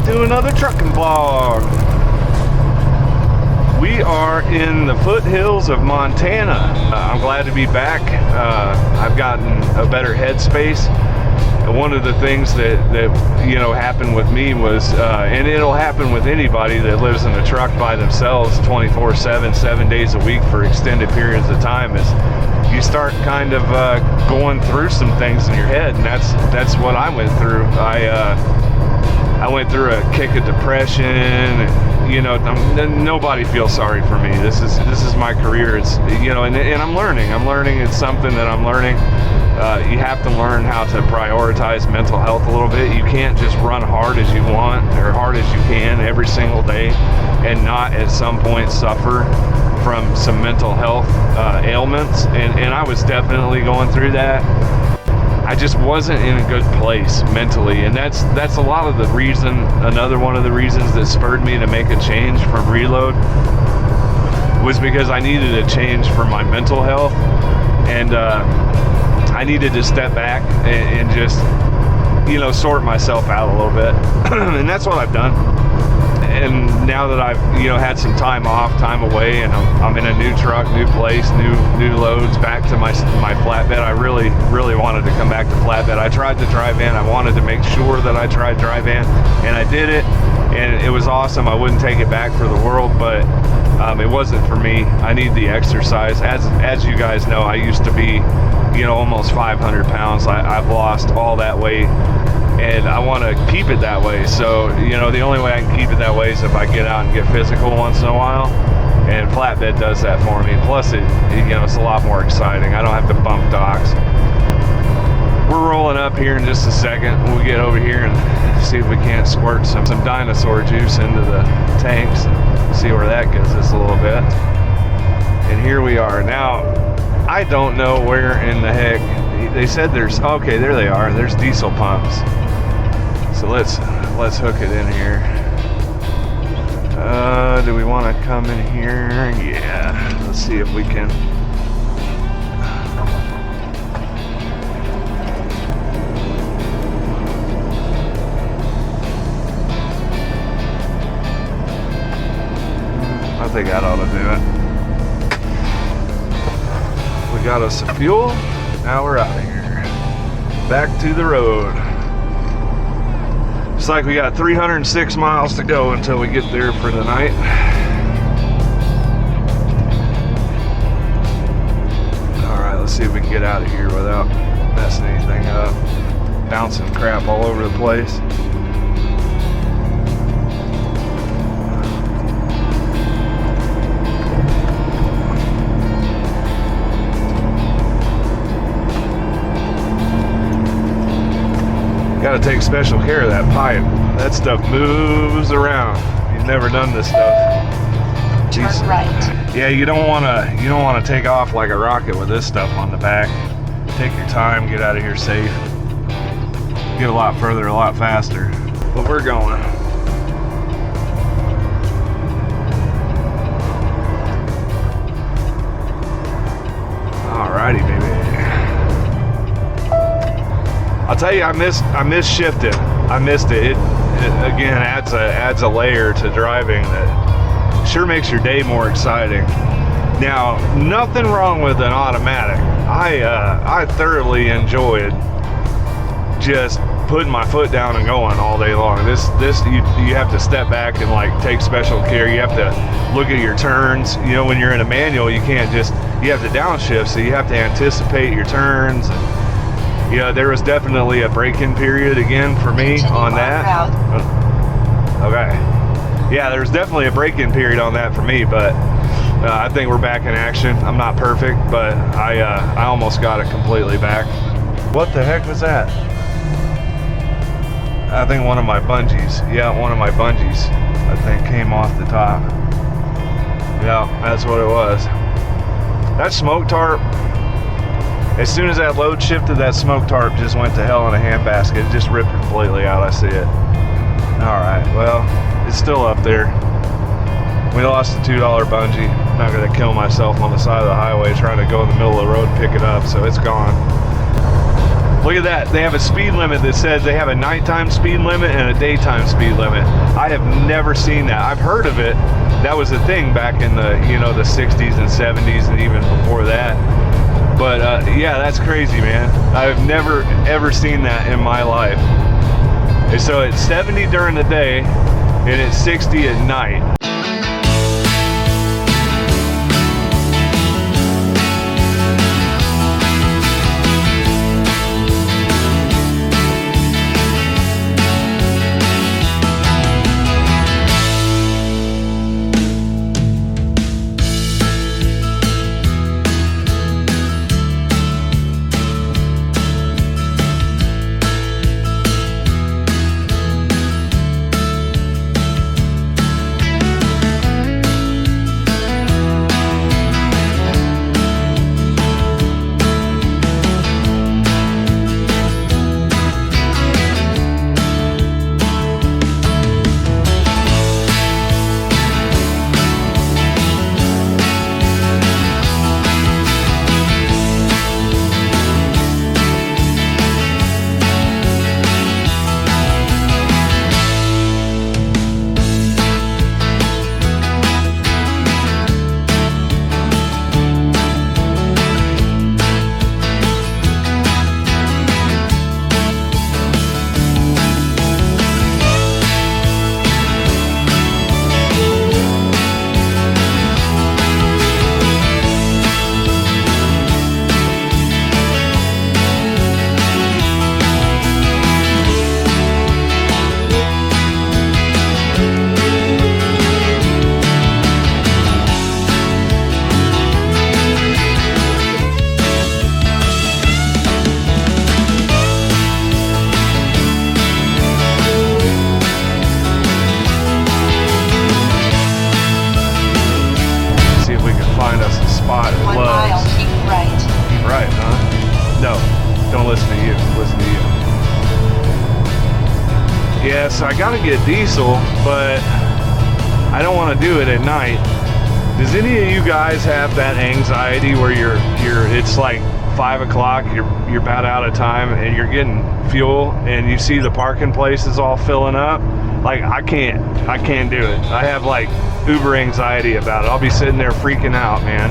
to another trucking vlog. We are in the foothills of Montana. I'm glad to be back. I've gotten a better headspace. And one of the things that happened with me was, and it'll happen with anybody that lives in a truck by themselves 24/7, 7 days a week for extended periods of time, is you start kind of going through some things in your head, and that's what I went through. I went through a kick of depression, and nobody feels sorry for me. This is my career. It's and I'm learning. It's something that I'm learning. You have to learn how to prioritize mental health a little bit. You can't just run hard as you want or hard as you can every single day and not at some point suffer from some mental health ailments. And I was definitely going through that. I just wasn't in a good place mentally, and that's a lot of the reason. Another one of the reasons that spurred me to make a change from Reload was because I needed a change for my mental health, and I needed to step back and just sort myself out a little bit. And that's what I've done. And now that I've had some time off, time away, and I'm in a new truck, new place, new loads, back to my flatbed. I really wanted to come back to flatbed. I tried the dry van. I wanted to make sure that I tried dry van, and I did it, and it was awesome. I wouldn't take it back for the world, but it wasn't for me. I need the exercise. As you guys know, I used to be almost 500 pounds. I've lost all that weight, and I want to keep it that way. So the only way I can keep it that way is if I get out and get physical once in a while, and flatbed does that for me. Plus it's a lot more exciting. I don't have to bump docks. We're rolling up here in just a second. We'll get over here and see if we can't squirt some dinosaur juice into the tanks and see where that gets us a little bit. And here we are now. I don't know where in the heck they said there's. Okay, there they are. There's diesel pumps. So let's hook it in here. Do we want to come in here? Yeah. Let's see if we can. I think that ought to do it. We got us some fuel. Now we're out of here. Back to the road. Looks like we got 306 miles to go until we get there for the night. Alright, let's see if we can get out of here without messing anything up. Bouncing crap all over the place. Got to take special care of that pipe. That stuff moves around. You've never done this stuff. Turn right. Yeah, you don't want to take off like a rocket with this stuff on the back. Take your time, get out of here safe. Get a lot further, a lot faster. But we're going. Alrighty, baby. I'll tell you, I missed shifting. I missed it. It again adds a layer to driving that sure makes your day more exciting. Now, nothing wrong with an automatic. I thoroughly enjoyed just putting my foot down and going all day long. This you have to step back and take special care. You have to look at your turns. When you're in a manual, you can't just, you have to downshift, so you have to anticipate your turns. There was definitely a break-in period again for me on that. Okay. Yeah, there was definitely a break-in period on that for me, but I think we're back in action. I'm not perfect, but I almost got it completely back. What the heck was that? I think one of my bungees. Yeah, one of my bungees, I think, came off the top. Yeah, that's what it was. That smoke tarp, as soon as that load shifted, that smoke tarp just went to hell in a handbasket. It just ripped completely out. I see it. All right, well, it's still up there. We lost a $2 bungee. I'm not gonna kill myself on the side of the highway trying to go in the middle of the road and pick it up, so it's gone. Look at that. They have a speed limit that says they have a nighttime speed limit and a daytime speed limit. I have never seen that. I've heard of it. That was a thing back in the, you know, the 60s and 70s and even before that. But yeah, that's crazy, man. I've never ever seen that in my life. And so it's 70 during the day and it's 60 at night. Yes, I gotta get diesel, but I don't want to do it at night. Does any of you guys have that anxiety where it's like 5 o'clock, you're about out of time and you're getting fuel and you see the parking places all filling up? Like I can't do it. I have like uber anxiety about it. I'll be sitting there freaking out, man,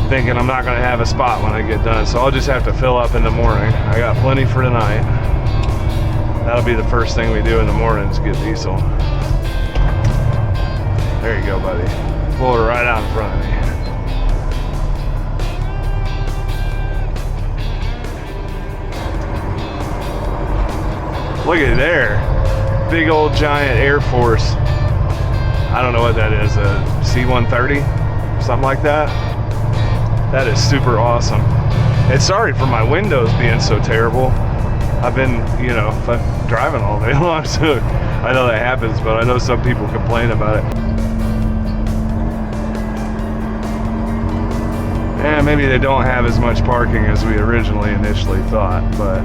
thinking I'm not gonna have a spot when I get done. So I'll just have to fill up in the morning. I got plenty for tonight. That'll be the first thing we do in the morning is get diesel. There you go, buddy. Pull it right out in front of me. Look at there. Big old giant Air Force. I don't know what that is, a C-130? Something like that? That is super awesome. And sorry for my windows being so terrible. I've been, you know, driving all day long, so I know that happens, but I know some people complain about it. And maybe they don't have as much parking as we initially thought, but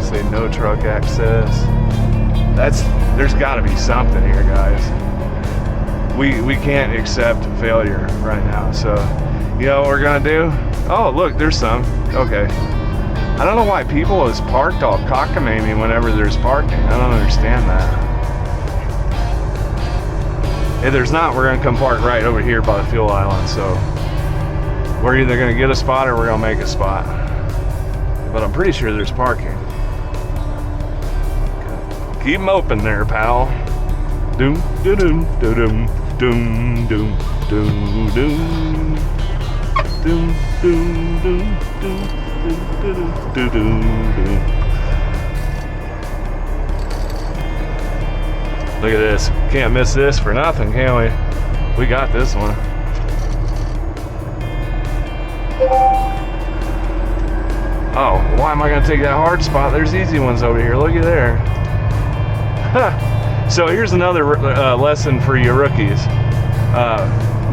say no truck access. There's gotta be something here, guys. We can't accept failure right now, so you know what we're gonna do? Oh, look, there's some. Okay. I don't know why people is parked all cockamamie whenever there's parking. I don't understand that. If there's not, we're gonna come park right over here by the fuel island, so we're either gonna get a spot or we're gonna make a spot. But I'm pretty sure there's parking. Okay. Keep them open there, pal. Doom, doom, doom, doom, doom, doom, doom, doom. Doom, doom, doom, doom, doom, doom, doom, doom. Look at this. Can't miss this for nothing, can we? We got this one. Oh, why am I going to take that hard spot? There's easy ones over here. Look at there. So here's another lesson for you rookies.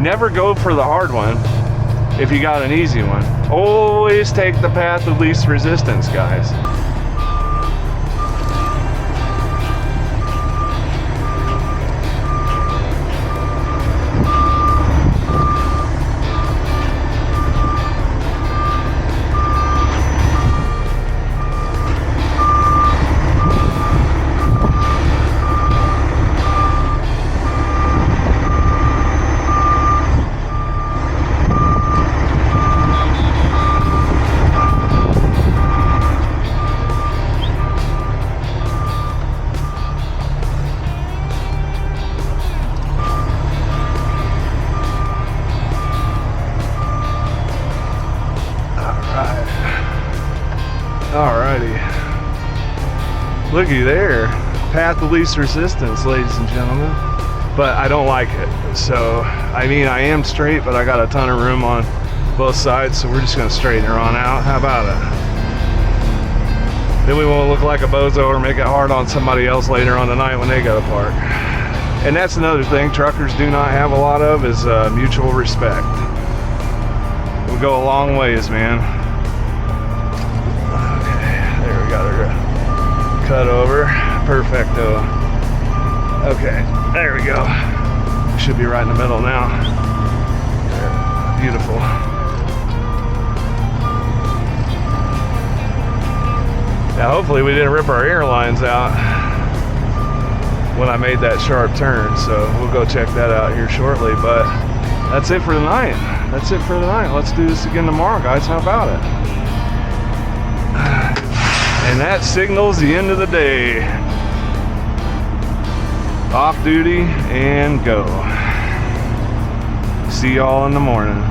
Never go for the hard one if you got an easy one. Always take the path of least resistance, guys. Looky there. Path of least resistance, ladies and gentlemen. But I don't like it. So, I mean, I am straight, but I got a ton of room on both sides, so we're just gonna straighten her on out. How about it? Then we won't look like a bozo or make it hard on somebody else later on tonight when they go to park. And that's another thing truckers do not have a lot of is mutual respect. We'll go a long ways, man. Okay, there we got her cut over. Perfecto. Okay, there we go. Should be right in the middle now. Beautiful. Now hopefully we didn't rip our airlines out when I made that sharp turn, so we'll go check that out here shortly. But that's it for tonight. That's it for tonight. Let's do this again tomorrow, guys. How about it? And that signals the end of the day. Off duty and go. See y'all in the morning.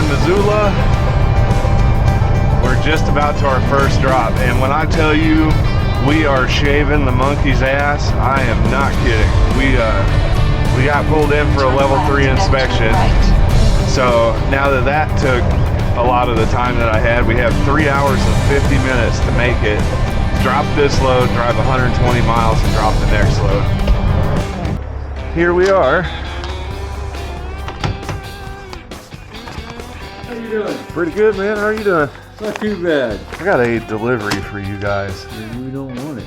Missoula. We're just about to our first drop, and when I tell you we are shaving the monkey's ass, I am not kidding. We got pulled in for a level 3 inspection. So now that took a lot of the time that I had, we have 3 hours and 50 minutes to make it. Drop this load, drive 120 miles, and drop the next load. Here we are. How you doing? Pretty good, man. How are you doing? Not too bad. I got a delivery for you guys. Maybe we don't want it.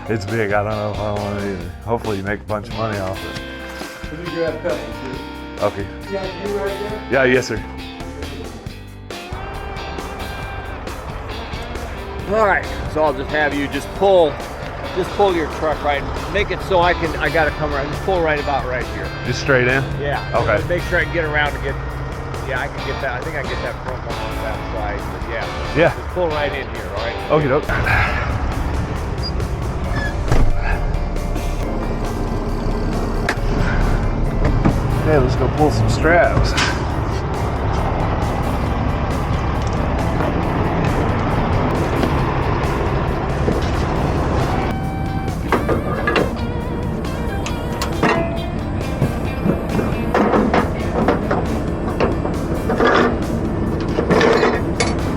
It's big. I don't know if I want it either. Hopefully you make a bunch of money off it. Let me grab a couple too. Okay. Yeah, you right there? Yeah, yes, sir. All right, so I'll just have you just pull your truck right, make it so I gotta come around, just pull right about right here. Just straight in? Yeah. Okay. Make sure I can get around to get, yeah, I can get that, I think I can get that front one on that side, but yeah. Yeah. Just pull right in here, all right? Okie doke. Okay, let's go pull some straps.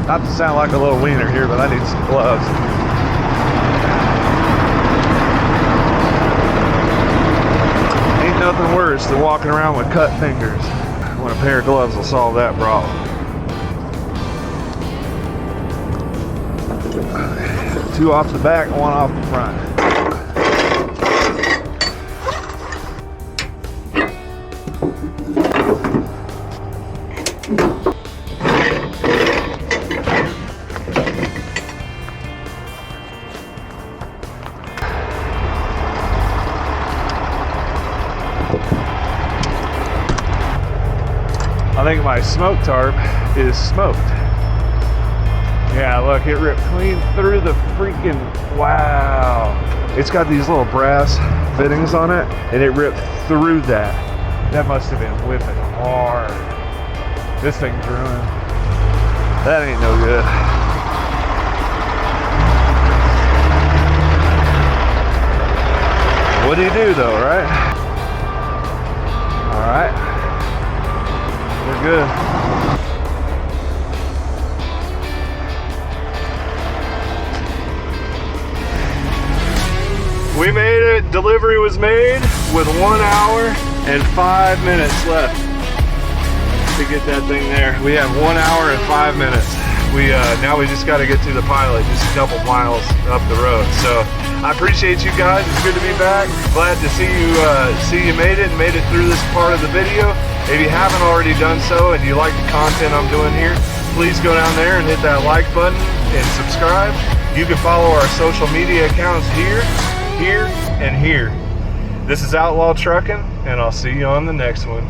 Not to sound like a little wiener here, but I need some gloves. Ain't nothing worse than walking around with cut fingers. When a pair of gloves will solve that problem. Two off the back, one off the front. I think my smoke tarp is smoked. Yeah, look, it ripped clean through the freaking, wow. It's got these little brass fittings on it, and it ripped through that. That must have been whipping hard. This thing's ruined. That ain't no good. What do you do though, right? All right. We're good. We made it. Delivery was made with 1 hour and 5 minutes left to get that thing there. We have 1 hour and 5 minutes. now we just got to get to the pilot, just a couple miles up the road. So I appreciate you guys. It's good to be back. Glad to see you made it through this part of the video. If you haven't already done so and you like the content I'm doing here, please go down there and hit that like button and subscribe. You can follow our social media accounts here, and here. This is Outlaw Trucking, and I'll see you on the next one.